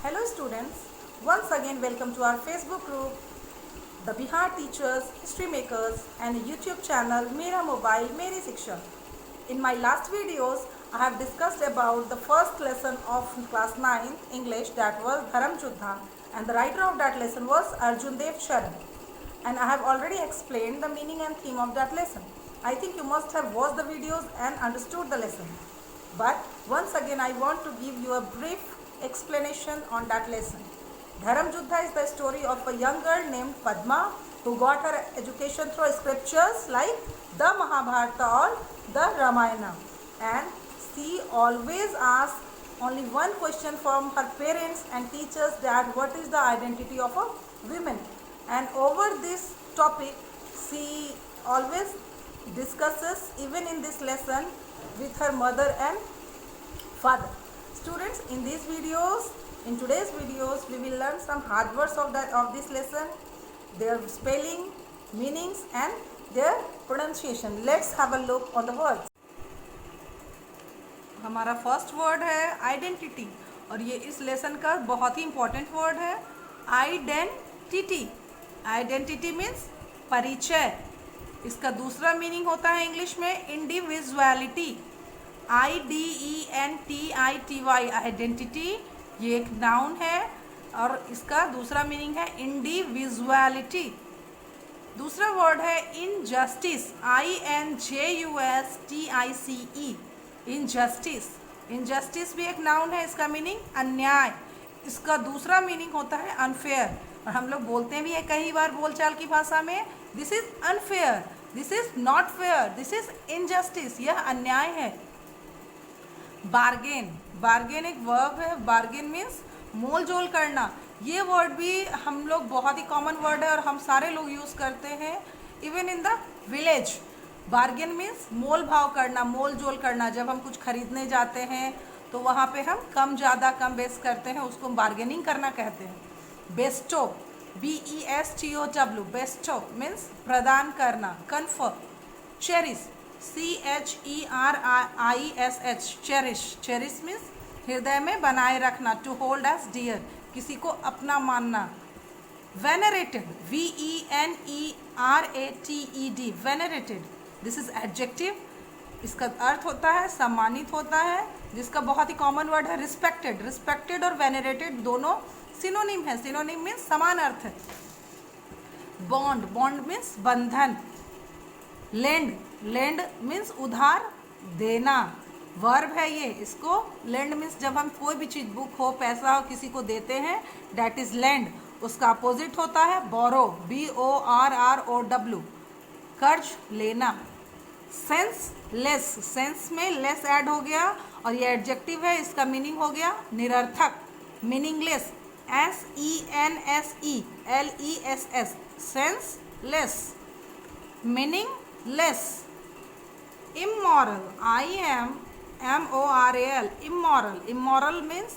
Hello students, once again welcome to our Facebook group, the Bihar Teachers, History Makers and YouTube channel Mera Mobile Meri Shiksha. In my last videos, I have discussed about the first lesson of class 9 English, that was Dharam Juddha, and the writer of that lesson was Arjun Dev Charan. And I have already explained the meaning and theme of that lesson. I think you must have watched the videos and understood the lesson. But once again I want to give you a brief explanation on that lesson. Dharam Juddha is the story of a young girl named Padma who got her education through scriptures like the Mahabharata or the Ramayana, and she always asks only one question from her parents and teachers, that what is the identity of a woman, and over this topic she always discusses even in this lesson with her mother and father. Students, in today's videos we will learn some hard words of this lesson, their spelling, meanings and their pronunciation. Let's have a look on the words. हमारा first word है identity, और ये इस lesson का बहुत ही important word है। Identity, identity means परिचय। इसका दूसरा मीनिंग होता है इंग्लिश में इंडिविजुअलिटी, IDENTITY, आइडेंटिटी। ये एक नाउन है और इसका दूसरा मीनिंग है इंडिविजुअलिटी। दूसरा वर्ड है इनजस्टिस, INJUSTICE, इनजस्टिस। इनजस्टिस भी एक नाउन है, इसका मीनिंग अन्याय। इसका दूसरा मीनिंग होता है अनफेयर, और हम लोग बोलते भी हैं कई बार बोलचाल की भाषा में, this is unfair, this is not fair, this is injustice, यह अन्याय है। बार्गेन, बार्गेन एक वर्ब है। बार्गेन मीन्स मोल जोल करना। ये वर्ड भी हम लोग बहुत ही कॉमन वर्ड है और हम सारे लोग यूज़ करते हैं even in the village. Bargain means मोल भाव करना, मोल जोल करना। जब हम कुछ खरीदने जाते हैं तो वहाँ पे हम कम ज़्यादा कम बेस करते हैं, उसको बार्गेनिंग करना कहते हैं। बेस्टो, BESTOW, बेस्टो मीन्स प्रदान करना, confer. Cherish, CHERISH, cherish, cherish means हृदय में बनाए रखना, टू होल्ड एज डियर, किसी को अपना मानना। Venerated, VENERATED, venerated, this is adjective. इसका अर्थ होता है सम्मानित होता है, जिसका बहुत ही कॉमन वर्ड है रिस्पेक्टेड। रिस्पेक्टेड और वेनरेटेड दोनों सिनोनिम है, सिनोनिम मीन्स समान अर्थ है। बॉन्ड, बॉन्ड मीन्स बंधन। लेंड, लेंड मीन्स उधार देना, वर्ब है ये। इसको लेंड मीन्स जब हम कोई भी चीज़, बुक हो, पैसा हो, किसी को देते हैं, डैट इज लेंड। उसका अपोजिट होता है बोरो, BORROW, कर्ज लेना। सेंस लेस, सेंस में लेस ऐड हो गया और ये एडजेक्टिव है, इसका मीनिंग हो गया निरर्थक, meaningless, SENSELESS, sense less, meaningless. Immoral, IMMORAL, immoral, immoral means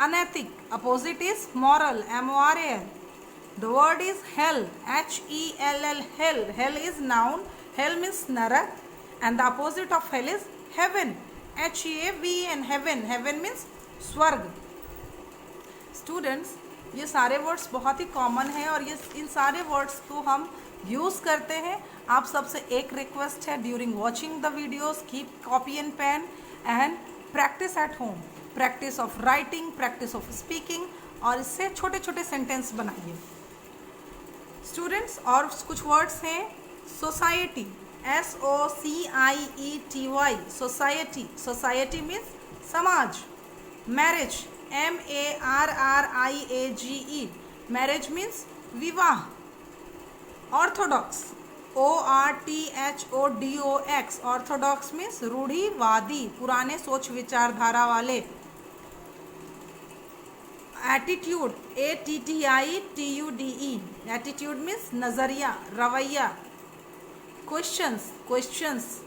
अनैतिक, opposite is moral, MORAL। The word is hell, HELL, hell, hell is noun, hell means नरक, and the opposite of hell is heaven, HEAVEN, heaven, heaven means स्वर्ग। Students, ये सारे words बहुत ही common हैं और ये इन सारे वर्ड्स को हम यूज़ करते हैं। आप सबसे एक रिक्वेस्ट है, during watching the videos keep copy and pen and practice at home, practice of writing, practice of speaking, और इससे छोटे छोटे सेंटेंस बनाइए। स्टूडेंट्स, और कुछ वर्ड्स हैं। Society, SOCIETY, society, society means समाज। मैरिज, MARRIAGE, मैरिज मीन्स विवाह। ऑर्थोडॉक्स, ORTHODOX, ऑर्थोडॉक्स मीन्स रूढ़िवादी, पुराने सोच विचारधारा वाले। एटीट्यूड, ATTITUDE, एटीट्यूड मीन्स नज़रिया, रवैया। क्वेश्चंस, क्वेश्चंस,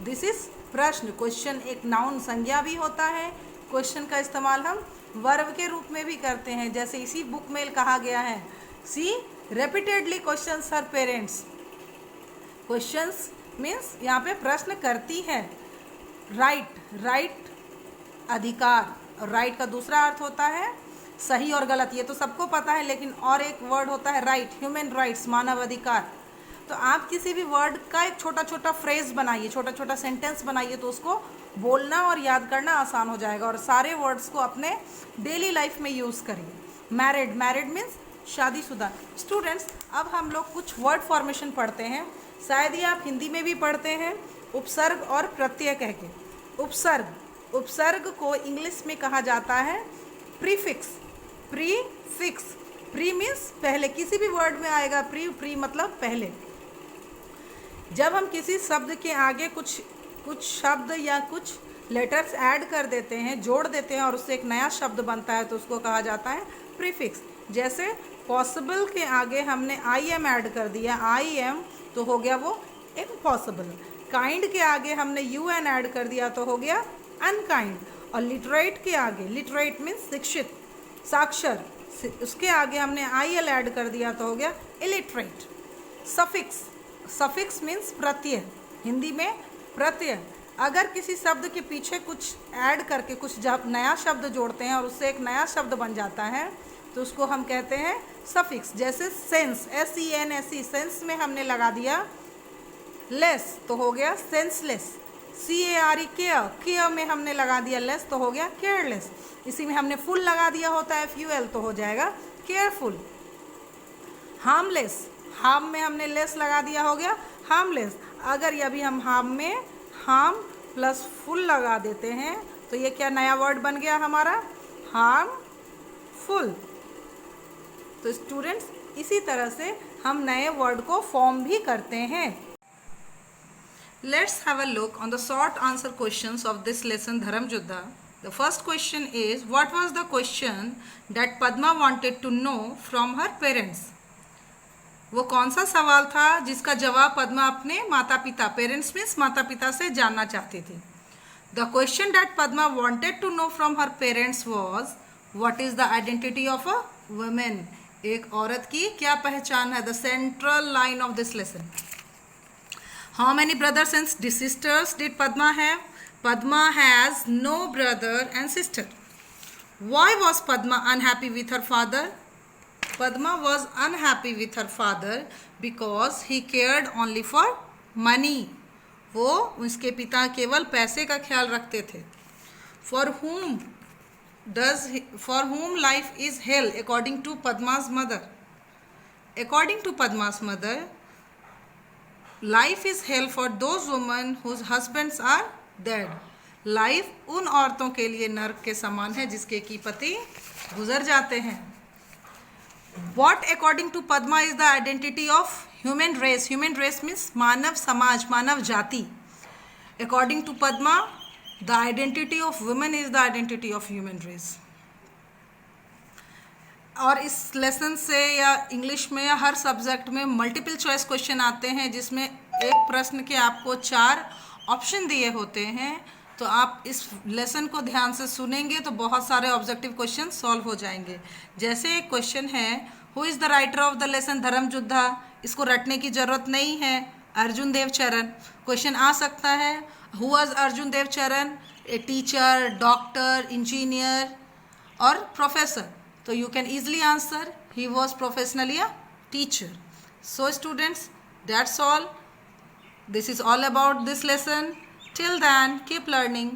दिस इज प्रश्न। क्वेश्चन एक नाउन संज्ञा भी होता है। क्वेश्चन का इस्तेमाल हम वर्ब के रूप में भी करते हैं, जैसे इसी बुक में कहा गया है, सी repeatedly questions her parents। Questions means यहाँ पे प्रश्न करती है। राइट, राइट अधिकार, और राइट का दूसरा अर्थ होता है सही और गलत ये तो सबको पता है, लेकिन और एक वर्ड होता है राइट, ह्यूमन राइट्स, मानव अधिकार। तो आप किसी भी वर्ड का एक छोटा छोटा फ्रेज बनाइए, छोटा छोटा सेंटेंस बनाइए, तो उसको बोलना और याद करना आसान हो जाएगा, और सारे वर्ड्स को अपने डेली लाइफ में यूज़ करिए। मैरिड, मैरिड मीन्स शादीशुदा। स्टूडेंट्स, अब हम लोग कुछ वर्ड फॉर्मेशन पढ़ते हैं, शायद ये आप हिंदी में भी पढ़ते हैं, उपसर्ग और प्रत्यय कह के। उपसर्ग, उपसर्ग को इंग्लिश में कहा जाता है प्रीफिक्स। प्रीफिक्स, प्री मीन्स पहले, किसी भी वर्ड में आएगा प्री, प्री मतलब पहले। जब हम किसी शब्द के आगे कुछ शब्द या कुछ लेटर्स ऐड कर देते हैं, जोड़ देते हैं, और उससे एक नया शब्द बनता है, तो उसको कहा जाता है प्रीफिक्स। जैसे पॉसिबल के आगे हमने आई एम ऐड कर दिया, आई एम, तो हो गया वो इम्पॉसिबल। काइंड के आगे हमने यू एन ऐड कर दिया, तो हो गया अनकाइंड। और लिटरेट के आगे, लिटरेट मीन्स शिक्षित, साक्षर, उसके आगे हमने आई एल ऐड कर दिया, तो हो गया इलिटरेट। सफिक्स, सफिक्स मीन्स प्रत्यय, हिंदी में प्रत्यय। अगर किसी शब्द के पीछे कुछ ऐड करके कुछ जब नया शब्द जोड़ते हैं और उससे एक नया शब्द बन जाता है, तो उसको हम कहते हैं सफिक्स। जैसे sense, S E N S E, sense में हमने लगा दिया लेस, तो हो गया senseless. C A R E, care, care में हमने लगा दिया लेस, तो हो गया केयरलेस। इसी में हमने फुल लगा दिया होता है फ्यूएल, तो हो जाएगा केयरफुल। हार्मलेस, हार्म में हमने लेस लगा दिया, हो गया हार्मलेस। अगर ये अभी हम हार्म में हार्म प्लस फुल लगा देते हैं, तो ये क्या नया वर्ड बन गया हमारा, हार्मफुल। तो स्टूडेंट्स, इसी तरह से हम नए वर्ड को फॉर्म भी करते हैं। Let's have a look on the short answer questions of this lesson Dharam Juddha. The first question is, what was the question that Padma wanted to know from her parents? वो कौन सा सवाल था जिसका जवाब पद्मा अपने माता पिता, पेरेंट्स मीन्स माता पिता से जानना चाहती थी। The question that Padma wanted to know from her parents was, what is the identity of a woman? एक औरत की क्या पहचान है? The central line of this lesson. How many brothers and sisters did Padma have? Padma has no brother and sister. Why was Padma unhappy with her father? Padma was unhappy with her father because he cared only for money. वो उसके पिता केवल पैसे का ख्याल रखते थे। For whom life is hell according to Padma's mother? According to Padma's mother, life is hell for those women whose husbands are dead. Life उन औरतों के लिए नर्क के समान है जिसके कि पति गुजर जाते हैं। What according to Padma is the identity of human race? Human race means मानव समाज, मानव जाति। According to Padma, the identity of women is the identity of human race. और इस लेसन से या इंग्लिश में या हर सब्जेक्ट में मल्टीपल चॉइस क्वेश्चन आते हैं, जिसमें एक प्रश्न के आपको 4 ऑप्शन दिए होते हैं। तो आप इस लेसन को ध्यान से सुनेंगे तो बहुत सारे ऑब्जेक्टिव क्वेश्चन सॉल्व हो जाएंगे। जैसे एक क्वेश्चन है, who is the writer of the lesson धर्म युद्धा? इसको रटने की ज़रूरत नहीं है, अर्जुन देव चरण। क्वेश्चन आ सकता है, हु वाज अर्जुन देव चरण? ए टीचर, डॉक्टर, इंजीनियर और professor. So you can easily answer, he was professionally a teacher. So students, that's all. This is all about this lesson. Till then, keep learning.